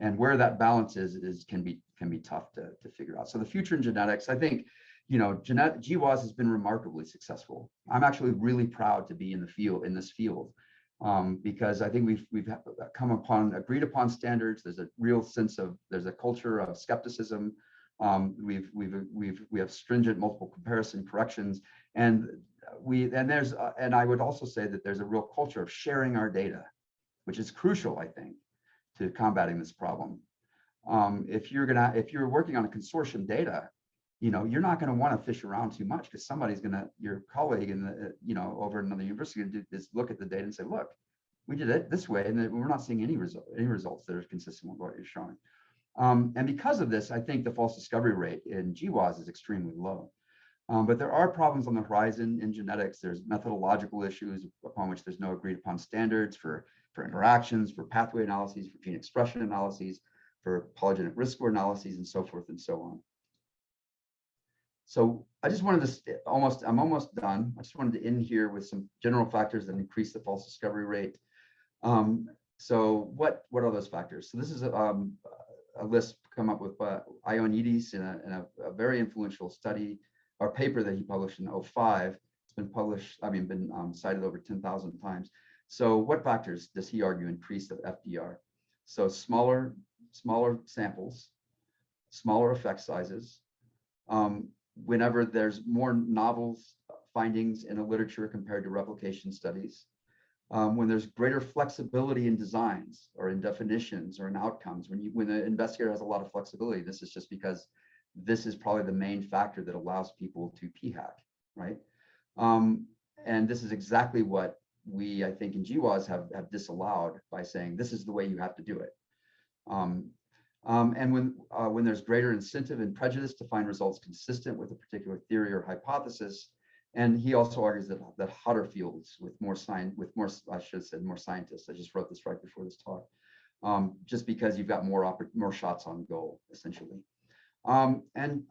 S2: And where that balance is can be tough to figure out. So the future in genetics, I think, GWAS has been remarkably successful. I'm actually really proud to be in this field, because I think we've come upon agreed upon standards. There's a real sense of there's a culture of skepticism. We have stringent multiple comparison corrections, and I would also say that there's a real culture of sharing our data, which is crucial, I think, to combating this problem. If you're working on a consortium data, you're not going to want to fish around too much because your colleague over at another university is look at the data and say, look, we did it this way, and we're not seeing any results that are consistent with what you're showing. And because of this, I think the false discovery rate in GWAS is extremely low. But there are problems on the horizon in genetics. There's methodological issues upon which there's no agreed upon standards for interactions, for pathway analyses, for gene expression analyses, for polygenic risk score analyses, and so forth and so on. So I just wanted to I'm almost done. I just wanted to end here with some general factors that increase the false discovery rate. So what are those factors? So this is a list come up with Ioannidis in a very influential study or paper that he published in 2005. It's been published, been cited over 10,000 times. So what factors does he argue increase the FDR? So smaller samples, smaller effect sizes, whenever there's more novel findings in a literature compared to replication studies, when there's greater flexibility in designs or in definitions or in outcomes, when the investigator has a lot of flexibility, this is just because this is probably the main factor that allows people to p-hack, right? And this is exactly what we, I think, in GWAS have disallowed by saying this is the way you have to do it. And when there's greater incentive and prejudice to find results consistent with a particular theory or hypothesis. And he also argues that hotter fields with more I should have said more scientists. I just wrote this right before this talk. Just because you've got more shots on goal, essentially. And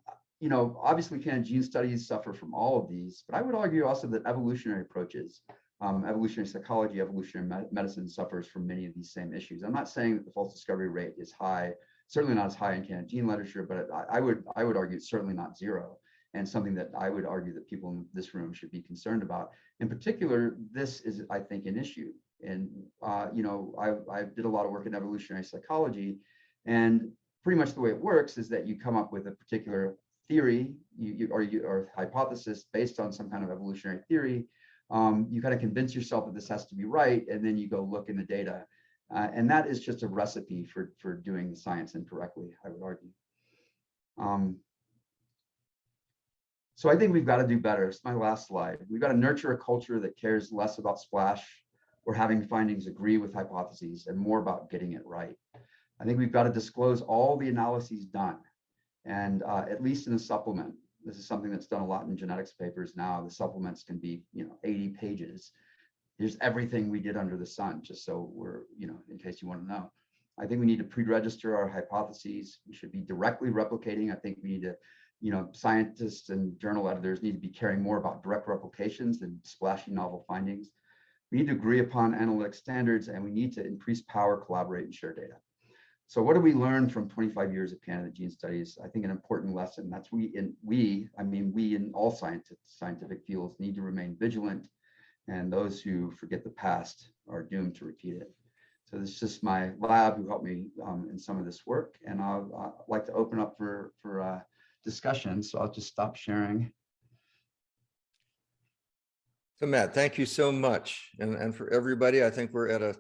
S2: obviously Candidate gene studies suffer from all of these, but I would argue also that evolutionary approaches, evolutionary psychology, evolutionary medicine suffers from many of these same issues. I'm not saying that the false discovery rate is high, certainly not as high in Candidate gene literature, but I would argue it's certainly not zero, and something that I would argue that people in this room should be concerned about. In particular, this is, I think, an issue. And I did a lot of work in evolutionary psychology, and pretty much the way it works is that you come up with a particular theory or hypothesis based on some kind of evolutionary theory. You kind of convince yourself that this has to be right, and then you go look in the data. And that is just a recipe for doing the science incorrectly, I would argue. So I think we've got to do better. It's my last slide. We've got to nurture a culture that cares less about splash or having findings agree with hypotheses and more about getting it right. I think we've got to disclose all the analyses done, and at least in a supplement. This is something that's done a lot in genetics papers now. The supplements can be 80 pages. Here's everything we did under the sun, just so we're, in case you want to know. I think we need to pre-register our hypotheses. We should be directly replicating. I think we need to, scientists and journal editors need to be caring more about direct replications than splashy novel findings. We need to agree upon analytic standards, and we need to increase power, collaborate, and share data. So what do we learn from 25 years of candidate gene studies? I think an important lesson, that's we in all scientific fields need to remain vigilant, and those who forget the past are doomed to repeat it. So this is just my lab who helped me in some of this work, and I'd like to open up for discussion. So I'll just stop sharing.
S1: So Matt, thank you so much. And for everybody, I think we're at a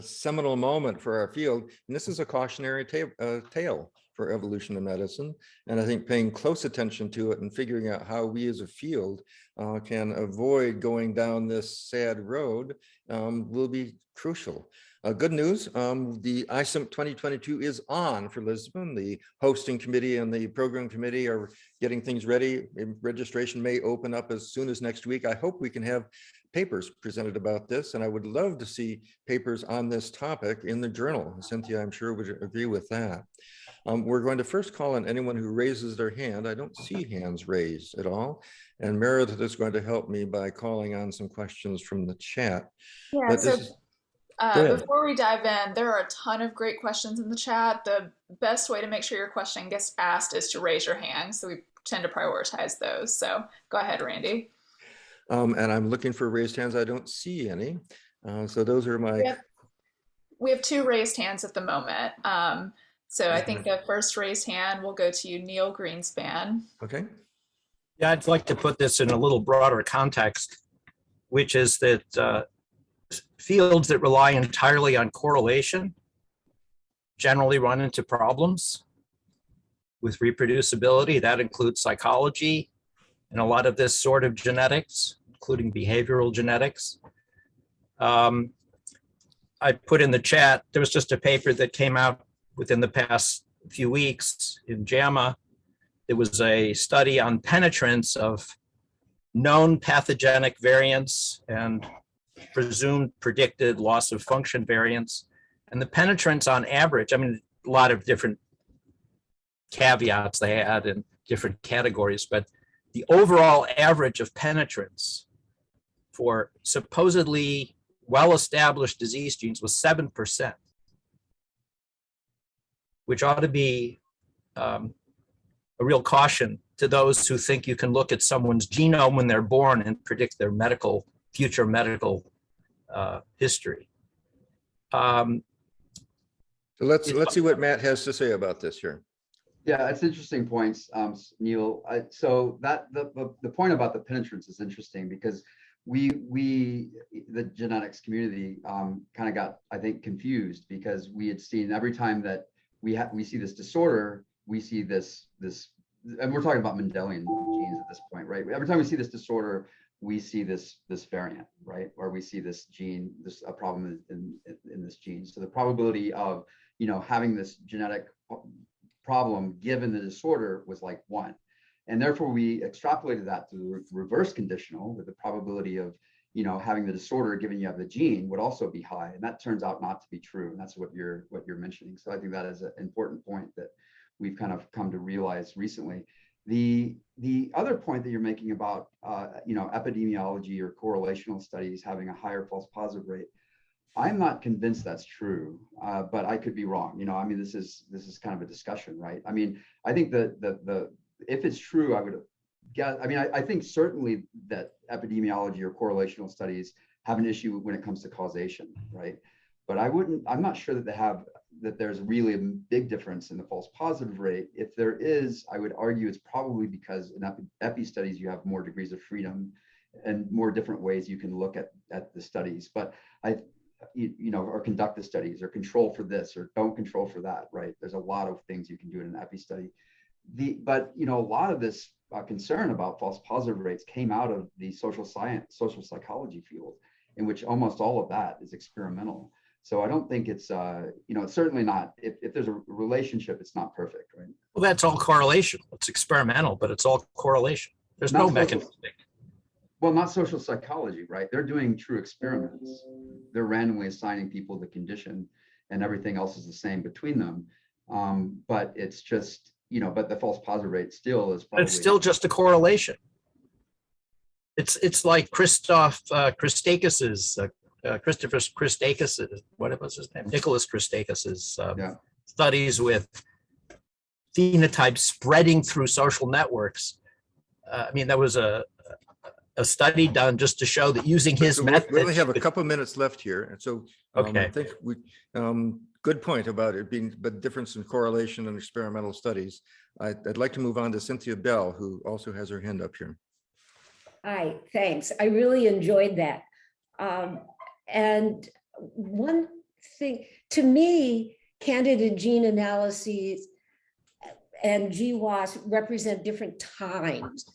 S1: seminal moment for our field. And this is a cautionary tale for evolution of medicine. And I think paying close attention to it and figuring out how we as a field can avoid going down this sad road will be crucial. Good news, the ISIMP 2022 is on for Lisbon. The hosting committee and the program committee are getting things ready. Registration may open up as soon as next week. I hope we can have papers presented about this, and I would love to see papers on this topic in the journal. Cynthia, I'm sure, would agree with that. We're going to first call on anyone who raises their hand. I don't see hands raised at all. And Meredith is going to help me by calling on some questions from the chat.
S3: Yeah,
S1: but
S3: so
S1: Good.
S3: before we dive in, there are a ton of great questions in the chat. The best way to make sure your question gets asked is to raise your hand. So we tend to prioritize those. So go ahead, Randy.
S1: And I'm looking for raised hands. I don't see any. So those are my...
S3: We have two raised hands at the moment. So I think the first raised hand will go to you, Neil Greenspan.
S1: Okay.
S4: Yeah, I'd like to put this in a little broader context, which is that fields that rely entirely on correlation generally run into problems with reproducibility. That includes psychology and a lot of this sort of genetics, including behavioral genetics. I put in the chat, there was just a paper that came out within the past few weeks in JAMA. There was a study on penetrance of known pathogenic variants and presumed predicted loss of function variants. And the penetrance on average, I mean, a lot of different caveats they had in different categories, but the overall average of penetrance for supposedly well-established disease genes was 7%, which ought to be a real caution to those who think you can look at someone's genome when they're born and predict their future medical history.
S1: So let's see what Matt has to say about this here.
S2: Yeah, it's interesting points, Neil. So that the point about the penetrance is interesting because the genetics community kind of got, I think, confused because we had seen every time that we see this disorder, we see this, and we're talking about Mendelian genes at this point, right? Every time we see this disorder, we see this variant, right? Or we see this gene, a problem in this gene. So the probability of having this genetic problem given the disorder was like 1. And therefore we extrapolated that to the reverse conditional, with the probability of, having the disorder given you have the gene would also be high. And that turns out not to be true. And that's what you're mentioning. So I think that is an important point that we've kind of come to realize recently. The other point that you're making about, epidemiology or correlational studies having a higher false positive rate, I'm not convinced that's true, but I could be wrong. This is kind of a discussion, right? I think the if it's true, I would guess. I think certainly that epidemiology or correlational studies have an issue when it comes to causation, right? But I'm not sure that there's really a big difference in the false positive rate. If there is, I would argue it's probably because in epi studies you have more degrees of freedom and more different ways you can look at the studies. But or conduct the studies, or control for this, or don't control for that, right? There's a lot of things you can do in an epi study. But a lot of this concern about false positive rates came out of the social psychology field, in which almost all of that is experimental. So I don't think it's it's certainly not. If there's a relationship, it's not perfect, right?
S4: Well, that's all correlation. It's experimental, but it's all correlation. There's no mechanistic.
S2: Well, not social psychology, right? They're doing true experiments. They're randomly assigning people the condition, and everything else is the same between them. But it's just, but the false positive rate still is probably. It's
S4: still just a correlation. It's like Christopher Christakis's, what was his name? Nicholas Christakis's studies with phenotypes spreading through social networks. There was a study done just to show that using his method.
S1: We only have a couple minutes left here, and so
S4: okay.
S1: I think we good point about it being the difference in correlation and experimental studies. I'd like to move on to Cynthia Bell, who also has her hand up here.
S5: Hi, thanks. I really enjoyed that. And one thing, to me, candidate gene analyses and GWAS represent different times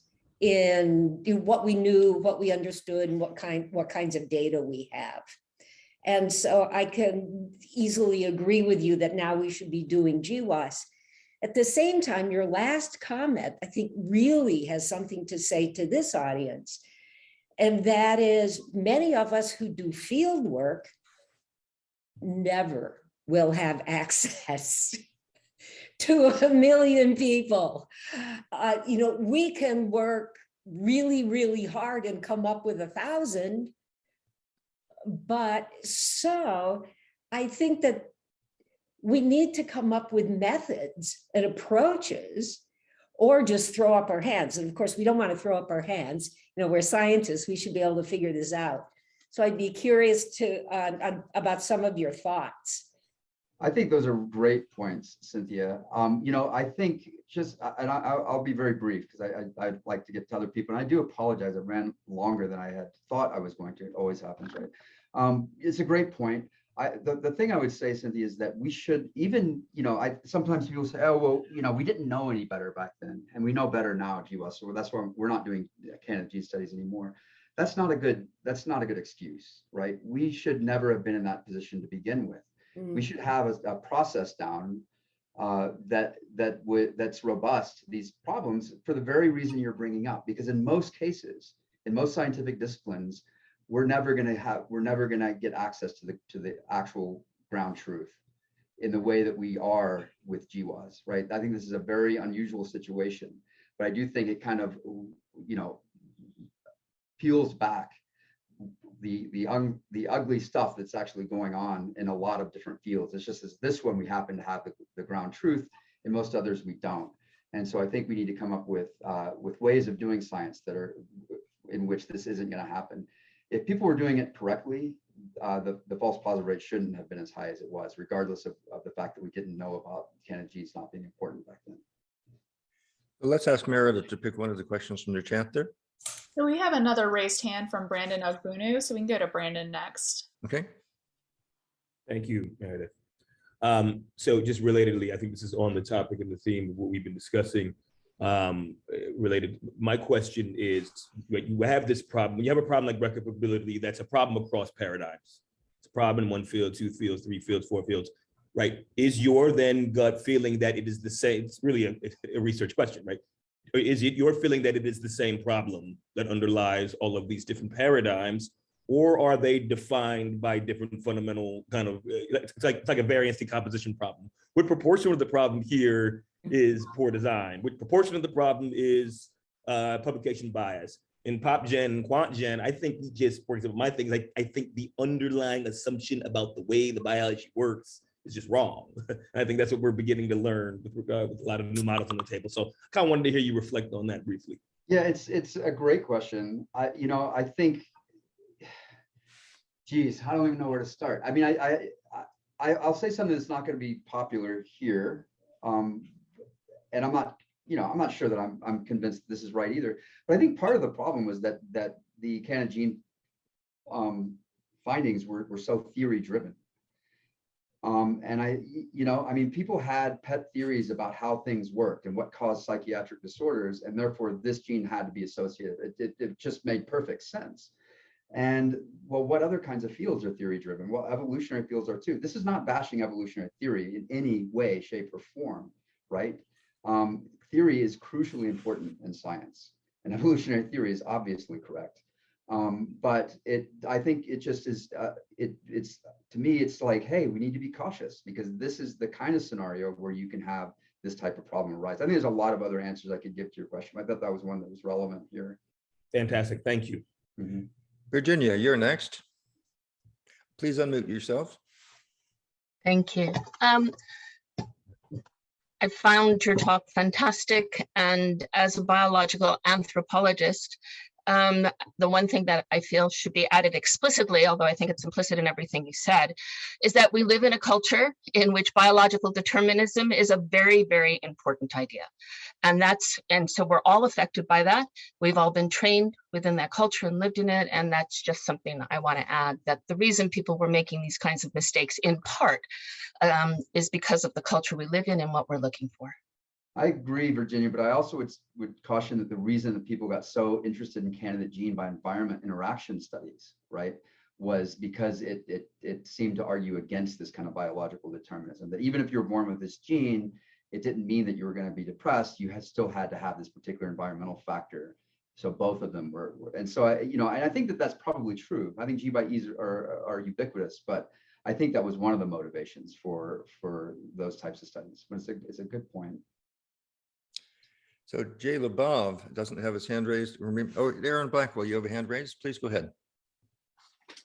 S5: in what we knew, what we understood, and what kinds of data we have. And so I can easily agree with you that now we should be doing GWAS. At the same time, your last comment, I think, really has something to say to this audience. And that is, many of us who do field work never will have access to 1 million people. We can work really, really hard and come up with 1,000. But so I think that we need to come up with methods and approaches, or just throw up our hands. And of course, we don't want to throw up our hands. We're scientists, we should be able to figure this out. So I'd be curious about some of your thoughts.
S2: I think those are great points, Cynthia. I think and I'll be very brief because I'd like to get to other people. And I do apologize, I ran longer than I had thought I was going to. It always happens, right? It's a great point. The thing I would say, Cynthia, is that we should even, sometimes people say, oh, well, we didn't know any better back then, and we know better now at GWAS, so that's why we're not doing candidate gene studies anymore. That's not a good excuse, right? We should never have been in that position to begin with. We should have a process down that's robust to these problems for the very reason you're bringing up, because in most cases, in most scientific disciplines, we're never going to get access to the actual ground truth in the way that we are with GWAS, right? I think this is a very unusual situation, but I do think it kind of, peels back the ugly stuff that's actually going on in a lot of different fields. It's just this one we happen to have the ground truth, in most others we don't. And so I think we need to come up with ways of doing science that are in which this isn't going to happen. If people were doing it correctly, the false positive rate shouldn't have been as high as it was, regardless of the fact that we didn't know about candidate genes not being important back then.
S1: Well, let's ask Meredith to pick one of the questions from the chat there.
S3: So we have another raised hand from Brandon Ogbunu, so we can go to Brandon next.
S1: Okay.
S6: Thank you, Meredith. So just relatedly, I think this is on the topic and the theme of what we've been discussing. Related, my question is, you have this problem. When you have a problem like replicability, that's a problem across paradigms. It's a problem in 1 field, 2 fields, 3 fields, 4 fields. right? Is your then gut feeling that it is the same? It's really a research question, right? Or is it your feeling that it is the same problem that underlies all of these different paradigms, or are they defined by different fundamental kind of, it's like a variance decomposition problem. What proportion of the problem here is poor design? What proportion of the problem is publication bias? In PopGen, QuantGen, I think we just, for example, my thing is I think the underlying assumption about the way the biology works is just wrong. I think that's what we're beginning to learn with a lot of new models on the table. So I kind of wanted to hear you reflect on that briefly.
S2: Yeah, it's a great question. I think, geez, I don't even know where to start. I mean, I'll say something that's not going to be popular here, and I'm not sure that I'm convinced this is right either. But I think part of the problem was that the Canada gene findings were so theory driven. And I mean, people had pet theories about how things worked and what caused psychiatric disorders, and therefore this gene had to be associated. It just made perfect sense. And well, what other kinds of fields are theory driven? Well, evolutionary fields are too. This is not bashing evolutionary theory in any way, shape, or form, right? Theory is crucially important in science, and evolutionary theory is obviously correct. But I think it just is, it's, to me, it's like, hey, we need to be cautious because this is the kind of scenario where you can have this type of problem arise. I think there's a lot of other answers I could give to your question. I thought that was one that was relevant here.
S6: Fantastic, thank you.
S2: Mm-hmm.
S1: Virginia, you're next. Please unmute yourself.
S7: Thank you. I found your talk fantastic, and as a biological anthropologist, the one thing that I feel should be added explicitly, although I think it's implicit in everything you said, is that we live in a culture in which biological determinism is a very, very important idea. And so we're all affected by that. We've all been trained within that culture and lived in it. And that's just something I want to add, that the reason people were making these kinds of mistakes in part is because of the culture we live in and what we're looking for.
S2: I agree, Virginia, but I also would caution that the reason that people got so interested in candidate gene by environment interaction studies, right, was because it seemed to argue against this kind of biological determinism, that even if you were born with this gene, it didn't mean that you were going to be depressed. You still had to have this particular environmental factor. So both of them were, and so and I think that that's probably true. I think GWAS are ubiquitous, but I think that was one of the motivations for those types of studies. But it's a good point.
S1: So Jay Labov doesn't have his hand raised. Oh, Aaron Blackwell, you have a hand raised. Please go ahead.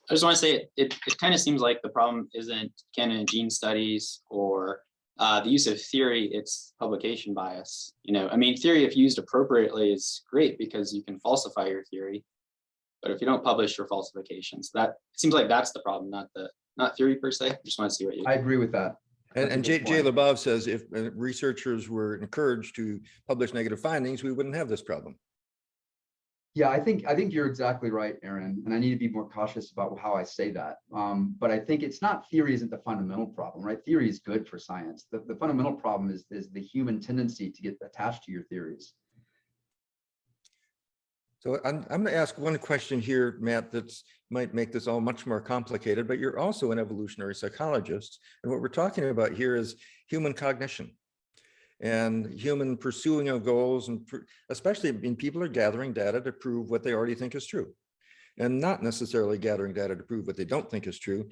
S8: I just want to say it kind of seems like the problem isn't canon gene studies or the use of theory, it's publication bias. I mean, theory, if used appropriately, is great because you can falsify your theory. But if you don't publish your falsifications, that it seems like that's the problem, not theory per se. Just want to see what you.
S2: I agree with that.
S1: And Jay Labov says if researchers were encouraged to publish negative findings, we wouldn't have this problem.
S2: Yeah, I think you're exactly right, Aaron, and I need to be more cautious about how I say that. But I think it's not, theory isn't the fundamental problem, right? Theory is good for science. The fundamental problem is the human tendency to get attached to your theories.
S1: So I'm going to ask one question here, Matt, that might make this all much more complicated, but you're also an evolutionary psychologist. And what we're talking about here is human cognition and human pursuing of goals, and especially when people are gathering data to prove what they already think is true and not necessarily gathering data to prove what they don't think is true.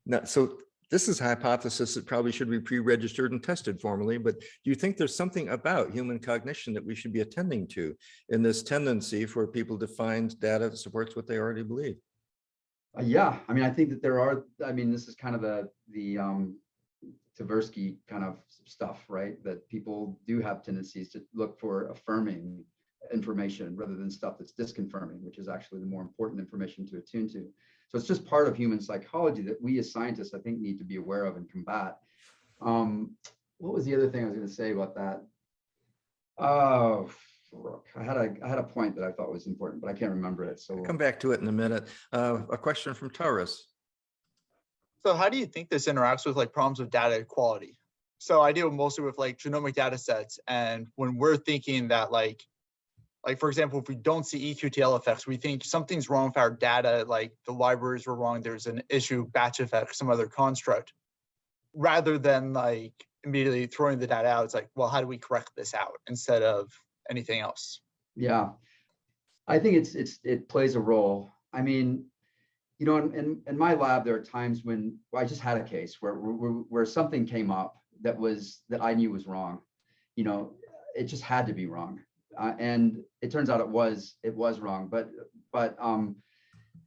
S1: Now, so this is a hypothesis that probably should be pre-registered and tested formally, but do you think there's something about human cognition that we should be attending to in this tendency for people to find data that supports what they already believe?
S2: Yeah, I mean, I think that there are, I mean, this is kind of the Tversky kind of stuff, right? That people do have tendencies to look for affirming information rather than stuff that's disconfirming, which is actually the more important information to attune to. So it's just part of human psychology that we as scientists, I think, need to be aware of and combat. What was the other thing I was going to say about that? Oh, I had a point that I thought was important, but I can't remember it. So
S1: I'll come back to it in a minute. A question from Taurus.
S9: So how do you think this interacts with like problems of data quality? So I deal mostly with like genomic data sets, and when we're thinking that like for example, if we don't see eQTL effects, we think something's wrong with our data, like the libraries were wrong, there's an issue, batch effect, some other construct. rather than like immediately throwing the data out. It's like, well, how do we correct this out instead of anything else?
S2: Yeah, I think it plays a role. I mean, you know, in my lab, there are times when I just had a case where something came up that I knew was wrong. You know, it just had to be wrong, and it turns out it was wrong. But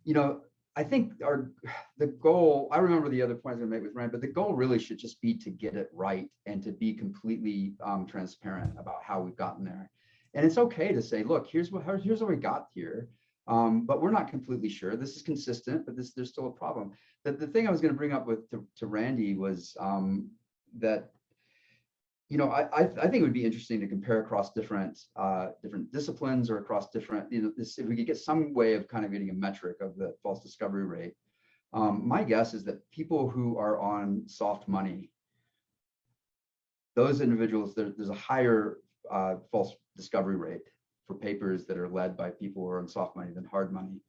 S2: you know, I think the goal. I remember the other point I was going to make with Rand, but the goal really should just be to get it right and to be completely transparent about how we've gotten there. And it's okay to say, look, here's what we got here. But we're not completely sure. This is consistent, but there's still a problem. The thing I was going to bring up to Randy was that, you know, I think it would be interesting to compare across different disciplines or across different, you know, if we could get some way of kind of getting a metric of the false discovery rate. My guess is that people who are on soft money, those individuals, there's a higher false discovery rate for papers that are led by people who are on soft money than hard money.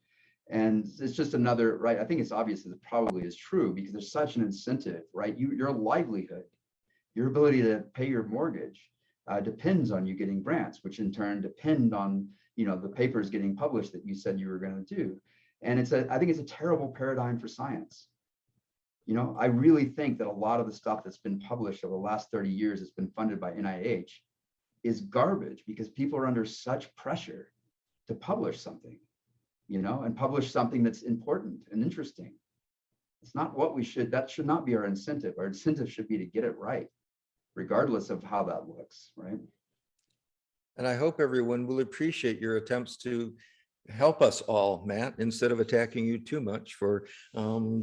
S2: And it's just another, right? I think it's obvious that it probably is true because there's such an incentive, right? Your livelihood, your ability to pay your mortgage depends on you getting grants, which in turn depend on, you know, the papers getting published that you said you were going to do. And I think it's a terrible paradigm for science. You know, I really think that a lot of the stuff that's been published over the last 30 years has been funded by NIH is garbage because people are under such pressure to publish something, you know, and publish something that's important and interesting. It's not what that should not be our incentive. Our incentive should be to get it right, regardless of how that looks, right?
S1: And I hope everyone will appreciate your attempts to help us all, Matt, instead of attacking you too much for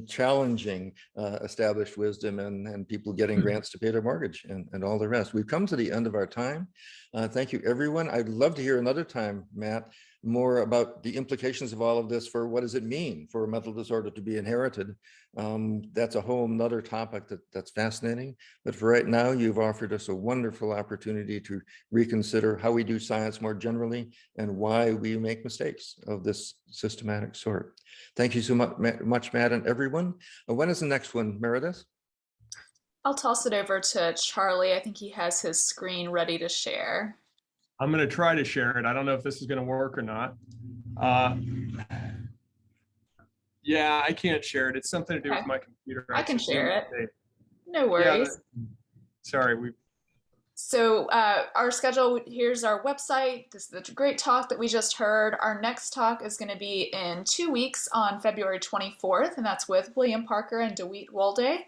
S1: challenging established wisdom and people getting grants to pay their mortgage and all the rest. We've come to the end of our time. Thank you, everyone. I'd love to hear another time, Matt, more about the implications of all of this for what does it mean for a mental disorder to be inherited. That's a whole nother topic that's fascinating. But for right now, you've offered us a wonderful opportunity to reconsider how we do science more generally and why we make mistakes of this systematic sort. Thank you so much, Matt, and everyone. When is the next one, Meredith?
S3: I'll toss it over to Charlie. I think he has his screen ready to share.
S10: I'm going to try to share it. I don't know if this is going to work or not. Yeah, I can't share it. It's something to do with my computer.
S3: I can share it. No worries.
S10: Yeah, sorry.
S3: So our schedule, here's our website. This is the great talk that we just heard. Our next talk is going to be in 2 weeks on February 24th, and that's with William Parker and DeWitt Wolde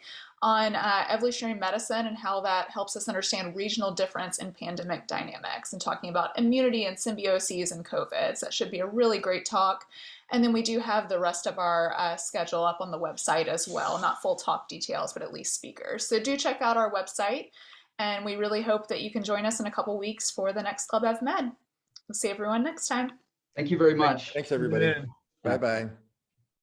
S3: on evolutionary medicine and how that helps us understand regional difference in pandemic dynamics and talking about immunity and symbioses and COVIDs. That should be a really great talk. And then we do have the rest of our schedule up on the website as well. Not full talk details, but at least speakers. So do check out our website. And we really hope that you can join us in a couple weeks for the next Club EvMed. We'll see everyone next time.
S2: Thank you very much.
S1: Thanks, everybody. Bye-bye.